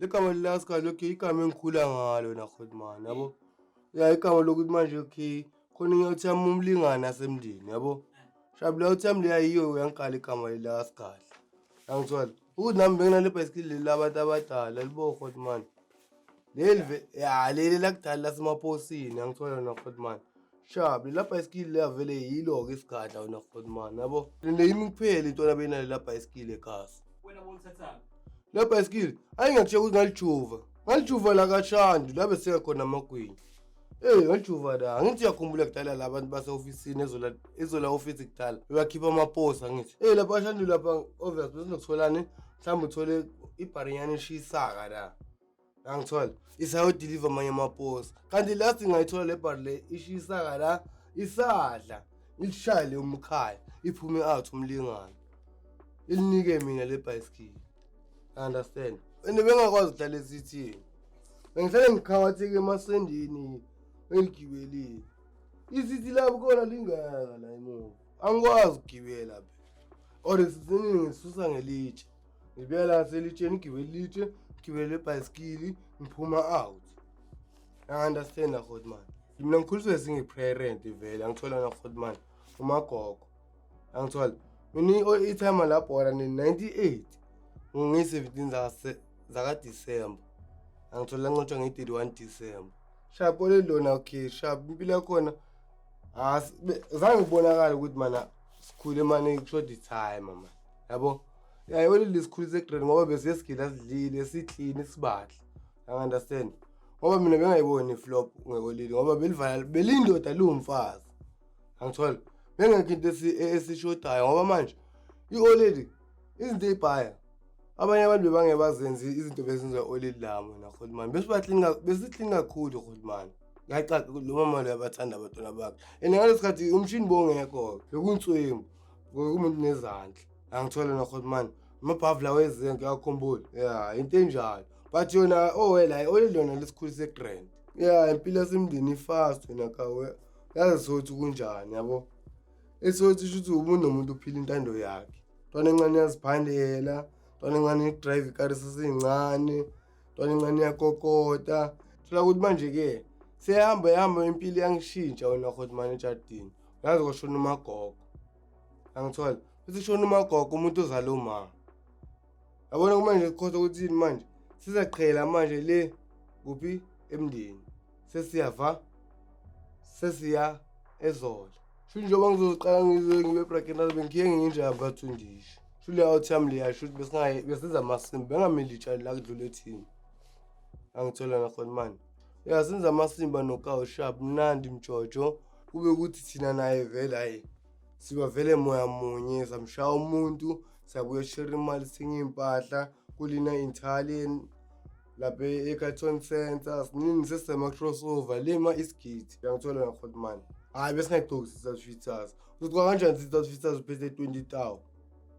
Ligama likaskali okay igama engikhula ngalo na Godman yabo. Ya igama lokuthi manje okay khona ngiyothama umlingane asemndini yabo. Shabula uthami leyayiyo uyangikhala igama likaskali. Angithola. Ukuthi nami benginale bhayisikili labantu abadala libo Godman. Leli lakudala lasemaposini angithola na Godman. Shabu la bhayisikili leyavele yilo-ke isigadla wena Godman yabo. Le yimi kuphela into abenale la bhayisikili ekhasi. Wena bolithathaphi? La bhayisikili ayingakutshela ukuthi ngalijuva la kaShandu la bese khona amagwinya. Ngalijuva la angithi uyakhumbula kudala la bantu base-ofisini ezola office kudala bebakhipha amaposa ngithi lapha kaShandu lapha obvious bese nokutholani mhlawumbe uthole ibharinyana eshisaka la. Angithola isayodeliver amanye amaposa kanti last ngayithola le bar le ishisaka la isadla ilishayile umkhaya iphume out umlingane ilinike mina le bhayisikili. Understand bengakwazi ukudlala esithini bengihlale ngikhawatheke emasendini engigibelile isithi lapho khona lingaka la emuva angikwazi ukugibela phela or isizini ngisusa ngelitshe ngibeka la selitsheni ngibelitshe ngibele ibhayisikili ngiphuma out. Understand Godman mina ngikhuliswe singiparent vele angithola na Godman umagogo angithola mina i-time lapho wona ni-98 ngiyi-17 zaka December angithola ngincotshwa nge-31 December. Shapo lona okay sharp impilo yakhona zange ngibonakala ukuthi mana sikhule manje kushoda time mama yabo. Yayona lesikhulise egrade ngoba bese sigila sidlile siclean sibahle. Understand ngoba mina bengayiboni flop ngeholide ngoba belindoda lumfazi angithola bengekho into esishodayo ngoba manje iholide izinto ezibhaya abanye abantu bebangebazenzi izinto bezenziwa olile lamo na Godman besiclean kakhulu Godman. Ngacaca lo mama lo yabathanda abantwana bakhe ngalesi umshini bongekho bekuntswembu kumuntu nezandla angithola na Godman amabhavla wezenke yakhumbula into enjalo but yona wela olilona lesikhulise egrand impilo yasemndini ifast wena kawe yazi sothi kunjani yabo esothi ukuthi umuntu nomuntu uphila intando yakhe. Ntwana encane yaziphandela ntwana encane drive ikari sizincane ntwana encane yakokota thola ukuthi manje ke sehamba impilo yangishintsha wena Godman ejardini yazi kwashona umagogo angithola bese shona umagogo umuntu ozala uma yabona manje sikhoza ukuthi manje sizaqhela manje le kuphi emndeni sesiya ezola sho njengoba ngizoqala ngibe bracket bengiye nginjamba thundisha sho le outcome le yasho ukuthi besiza amasimbi bengameli itshali la kudlule team angithola na Godman senza amasimba nokawu sharp mnandi mjojo kube ukuthi thina naye vele hayi siba vele moya munye samshaya umuntu sabuye share imali singe impahla kulina Italian lapha eCarton Center siningi sesema crossover lema isigidi ngiyangithola na Godman hayi bese ngayigcokisa isathuthas ukuthi kanjani isathuthas uphethe 20,000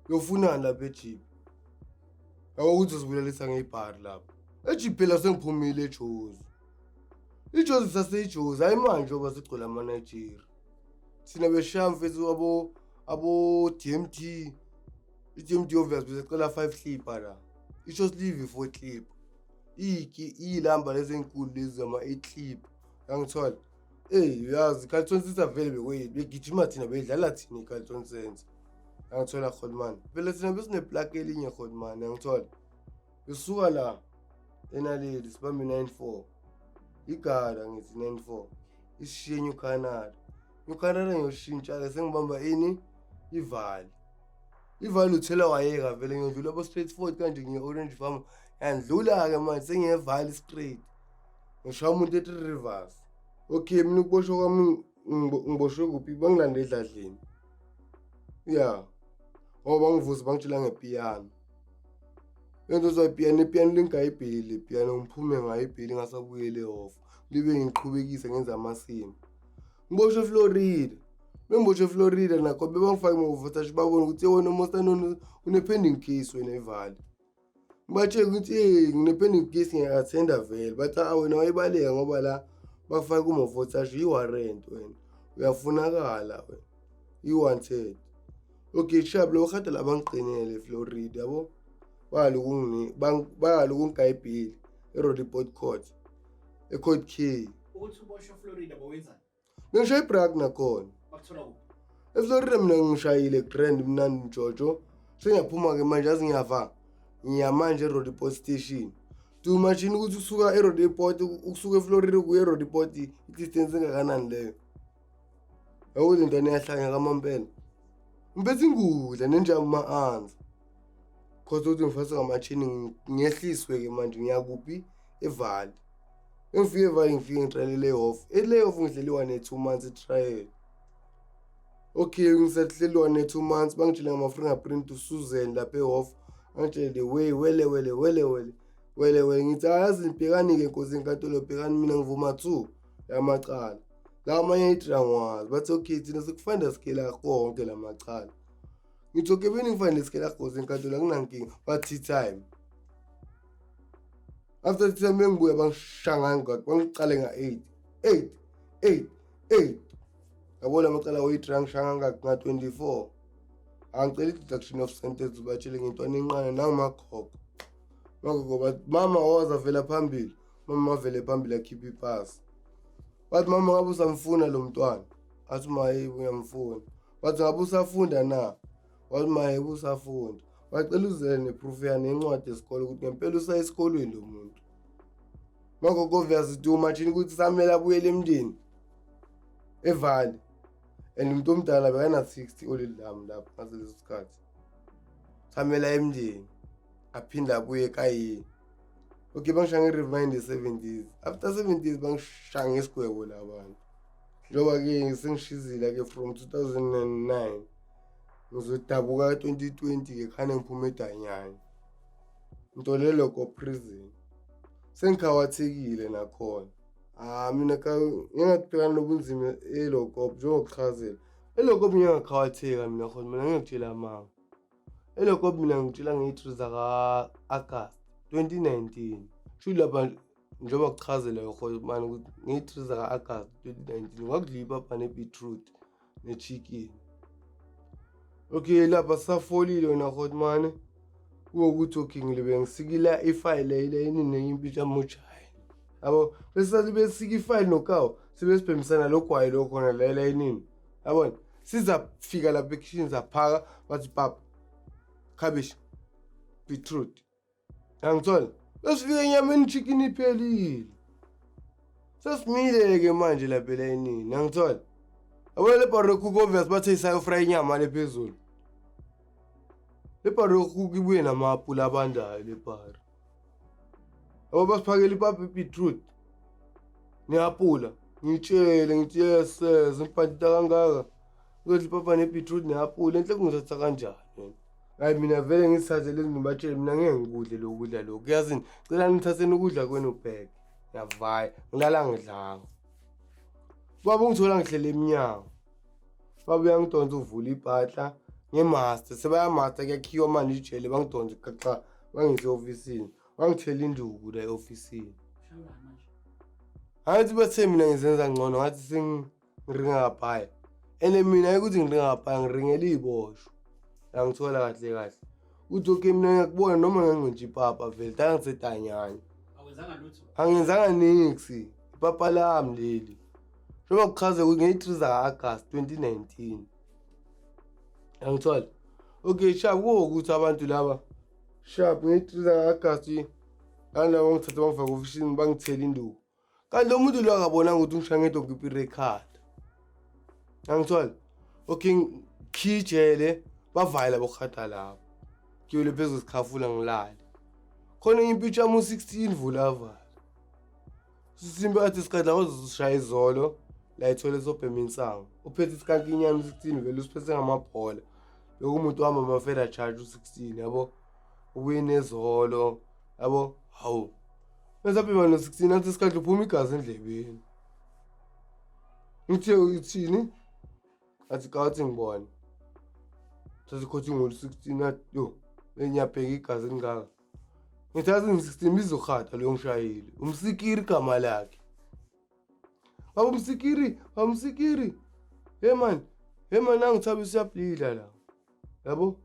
yofuna lapha eJip awukuthi sibulalisa ngebar lapha eJip phela sengiphumile eJozi iJozi saseyiJozi hayi manje ngoba sigcola ama Nigeria thina beshaya mfethu abo DMT iDMT obvious besicela 5 clipper la isho silive 4 clip ilamba lezi enkulu lezi zama 8 clip ngangithola uyazi Carlton Center vele begijima thina bedlala thina iCarlton Center ngangithola Godman vele thina besine plug elinye Godman ngangithola besuka la enaleli sibambe 94 igala ngithi 94 isishiye New Canada ngiyoshintsha sengibamba ivali uthela wayeka vele ngidlula abo straight forward kanje ngiye-Orange Farm yandlula-ke manje sengiyevali straight ngishaya umuntu ethi reverse okay mina ukuboshwa kwami ngiboshwe kuphi bangilande edladleni ngoba bangivusa bangitshela ngepiyano into zoyipiyano lingayibhili ipiyano ngiphume ngayo ibhili ngasabuyele off libe ngiqhubekise ngenza amasimbi ngiboshwe Florida nakho bebangifake ngovotage babona ukuthi wena uMostano une-pending case wena evali ngibatshela ukuthi ngine-pending case ngiyathenda vele bathi wena wayibaleka ngoba la bakufake kumovotage i-warrant wena uyafunakala wena i-wanted okay sharp lo khada labangiqinele eFlorida yabo bangaloku ngigayibhili eRodiport Court eCourt K. Ukuthi uboshwe eFlorida bowenzani? Ngishaye ibrag nakhona. Bakuthola kuphi? EFlorida mina ngishayile Grand Mnandi Jojo. Sengiyaphuma ke manje azingiyava. Ngiyamanje eRodiport Station. Do machine ukuthi usuka eRodiport ukusuka eFlorida kuya eRodiport i-distance engakanani leyo. Yabo le ntwana yahlanya kaMampela. Ngiphethe ingudla nenjama ma-anza. Cause uthi ngifasa ngamachini ngiyehliswe ke manje ngiyakuphi eVali. Engifike eVali ngifike ngitrayele layoff. Layoff ngihleliwa ne2 months trial. Okay ngisahleliwa ne2 months bangitshela ngama-fingerprint uSusan lapha eoff. Angitshele wele ngithi ayazi nibhekani ke nkosi enkantolo bhekani mina ngivuma 2 yamacala. La amanye idrangwazi bathi okay thina sikufanda skela konke lamacala. Ngithi okay beni ngifande skela nkosi enkantolo akunankinga bathi time. After time bengibuya bangishanga ngakho bangicale nga8. Yabo lamacala oyidrang shanga ngakho nga24. Angicela i-deduction of sentence batshele ngintwana enqane nangimakhokho. Ngakho bathi mama waza vela phambili. Mama vele phambili akhipha ipass. Bathi mama ngabe usamfuna lo mntwana. Athi maye uyamfuna. Bathi ngabe usafunda na? Wathi maye usafunda. Bacela uzele neproof yani encwadi yesikole ukuthi ngempela usa esikolweni lo muntu. Ngakho obvious do machine ukuthi samele abuyele emndeni eVali. And umuntu omdala bekana 60 olidlam lapho ngaleso sikhathi. Samela emndeni aphinda abuye ekhaya. Okay bangishanga i-remind 70s. After 70s bangishanga isigwebo labantu. Njoba ke sengishizile ke from 2009 ngizodabuka 2020 ke khane ngiphume eDanyani. Ngitolelo ko prison. Sengikhawathekile nakhona. Mina ngiyabhekana nobunzima elokop njengokuchazela. Elokop ngiyakhawatheka mina khona mina ngiyakutshela amanga. Elokop mina ngitshela nge-3 zaka August 2019. Shuthi lapha njengoba kuchazela yokho manje ukuthi nge-3 zaka August 2019 ngakudlipa apha nebeetroot nechicken. Okay lapha safolile wena khona manje ukuthi okay ngilibe ngisikila ifile le yini impilo yamuchayi. Yabo bese besika ifile nokawo sibesibhemisana logwayi lo khona la yini. Yabona sizafika lapha ekitchen zaphaka bathi papa cabbage beetroot. Angithola besifike enyameni chicken iphelile. Sesimile ke manje lapha la yini. Angithola yabona le barbecue obvious bathe isayo fry inyama lephezulu. Le barbecue ibuye namaphula abandayo le bar. Abo basiphakela ipapa beetroot neaphula. Ngitshele ngithi yes zimpatha kangaka. Ukuthi ipapa nebeetroot neaphula enhle kungithatha kanjani. Hayi mina vele ngisithathele ngibatshele mina ngeke ngikudle lokudla lokho. Yazini cela ngithatheni ukudla kwenu ubheke. Ngiyavaya ngilala ngidlanga. Baba ungithola ngihlele eminyango. Baba uyangidonsa uvula ipatla ngemaster sebayamaster kuyakhiwa manje ijele bangidonsa gaxa bangise officeini. Wangithela induku la eofficeini. Shawula manje. Hayi bathe mina ngizenza ngcono ngathi sengiringa ngapha. Ene mina ukuthi ngiringa ngapha ngiringela iboshwa. Angithola kahle. Uthi okay mina ngiyakubona noma ngangenje ipapa vele tangisedanyani. Awenzanga lutho. Angenzanga nix. Ipapa lami leli. Njengoba kuchaza ukuthi nge-3 zaka August 2019. Angithola. Okay sharp ukuthi abantu laba sharp nge-3 zaka August lana ngithatha bangifaka officeini bangithela induku. Kanti lo muntu lo akabona ukuthi ngishaya ngedokiphi record. Angithola. Okay khijele bavayela bokhata lapho. Kuyole phezulu sikhafula ngilala. Khona impithu yami u16 vulavala. Sisimbe athi sikadla uzishaya izolo la ithole sobheminsango. Uphethe isikhankinyana u16 vele usiphethe ngamabhola. Lokho umuntu uhamba amafera charge u16 yabo. Ubuye nezolo yabo hawu. Bese aphiwa no16 athi isikadla uphuma igazi endlebeni. Ngithe uthini? Athi kathi ngibona. Sasikhothi ngolu16 athi yo enyabheka igazi lingaka. Ngithatha ngi16 bizokhata lo ngishayile. Umsikiri igama lakhe. Baba umsikiri. Hey man, angithabi siyaplila la. Yabo?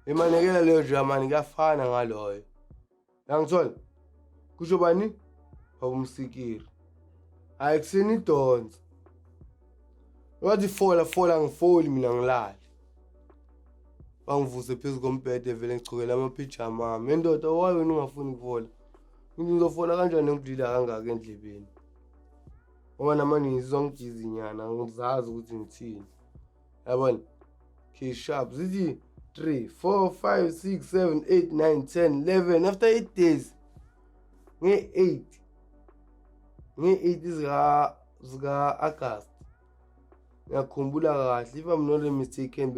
Imanekela leyo German kuyafana ngaloyo. Yangithola. Kusho bani? Babumsikiri. Hayi kuseni idonsa. Wathi fola ngifoli mina ngilala. Bangivuse phezu kombhede vele ngicokela amapijama ami. Indoda wayo wena ungafuni ukufola. Ngizofola kanjani ngidlila kangaka endlebeni? Ngoba namanje ngizizwa ngijizinyana ngizazi ukuthi ngithini. Yabona? Okay sharp zithi 3 4 5 6 7 8 9 10 11 after 8 days. Nge-8 zika August. Ngiyakhumbula kahle if I'm not mistaken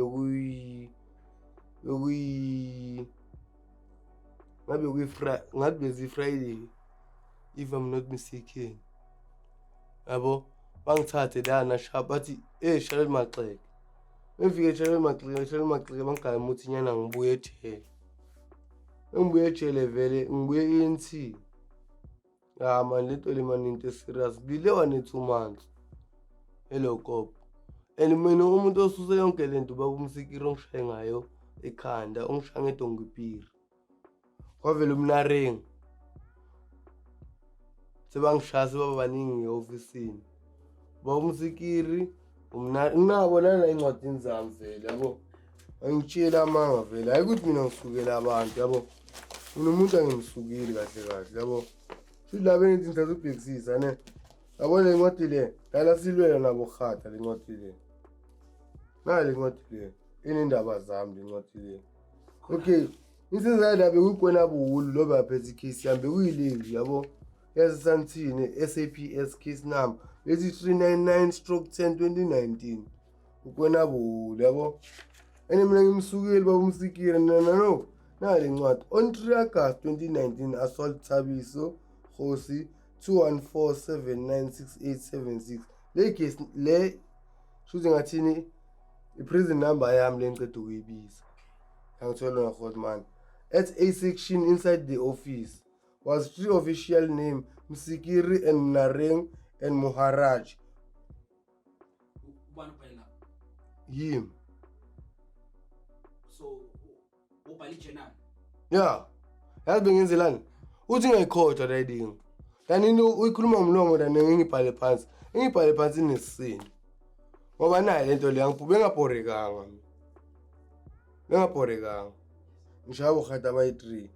ngabe Friday if I'm not mistaken. Yabo bangithathe lana sharp bathi Charlotte Maxeke. Ngifike Charlotte Maxeke bangigaya umuthi nyana ngibuye ejele. Ngibuye ejele vele ngibuye ANC. Man lento le man into serious. Bile wane 2 months. Hello cop. And mina umuntu osuse yonke lento babumsikiri ongishaye ngayo ekhanda ongishaye ngedongipiri. Kwavela umnarengi. Sebangishasa baba baningi eofisini. Babumsikiri nginabo lana incwadini zami vele yabo. Angitshela amanga vele hayi ukuthi mina ngisukela abantu yabo. Umuntu angimsukeli kahle yabo. Sila bengithi ngithatha ubhekisisa ne. Yabona le ncwadi le dala silwela nabo khata le ncwadi le. Nale ncwadi le inendaba zami le ncwadi le. Okay, insizada bekugwena buhulu loba phethe case yami bekuyileli yabo. Yazi santhini SAPS case number lethi 399/10/2019. Ugwena buhulu yabo. Mina ngimsukeli babumsikiri no. Nale ncwadi on 3 August 2019 assault Thabiso Khosi 214796876. Le case le shuthi ngathini i-prison number yami lencede ukuyibiza. Angithola ngaHotman. At a section inside the office was 3 official name Msikiri and Nareng and Muharaj. Ubani phela? Him. So ubhali journal. Yeah. Yazi bengenzelani? Uthi ngayikhoda writing. Kanti uyikhuluma umlomo la ngingibhale phansi. Ngibhale phansi nesisindo. Ngoba nayi lento le ngibhube ngabhorekanga. Ngingabhorekanga. Ngishaya ukhata abayi3.